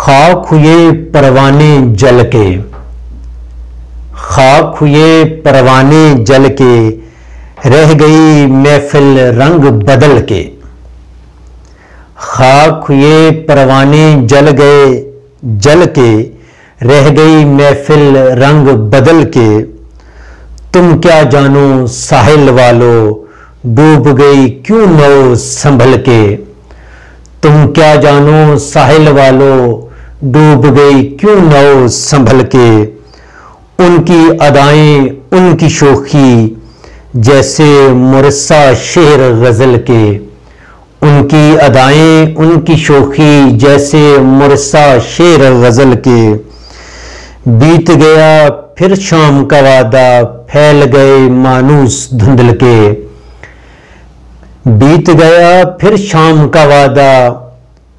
خاک ہوئے پروانے جل کے، خاک ہوئے پروانے جل کے، رہ گئی محفل رنگ بدل کے۔ خاک ہوئے پروانے جل کے، رہ گئی محفل رنگ بدل کے۔ تم کیا جانو ساحل والو، ڈوب گئی کیوں نو سنبھل کے۔ تم کیا جانو ساحل والو، ڈوب گئی کیوں نو سنبھل کے۔ ان کی ادائیں ان کی شوخی، جیسے مرصع شعر غزل کے۔ ان کی ادائیں ان کی شوخی، جیسے مرصع شعر غزل کے۔ بیت گیا پھر شام کا وعدہ، پھیل گئے مانوس دھندل کے۔ بیت گیا پھر شام کا وعدہ،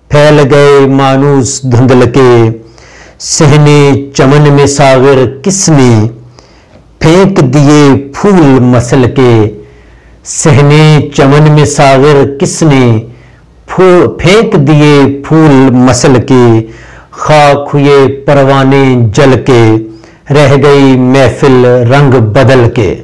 پھیل گئے مانوس دھندل کے۔ صحنے چمن میں ساغر کس نے، پھینک دیے پھول مسل کے۔ صحنے چمن میں ساغر کس نے، پھینک دیے پھول مسل کے۔ خاک ہوئے پروانے جل کے، رہ گئی محفل رنگ بدل کے۔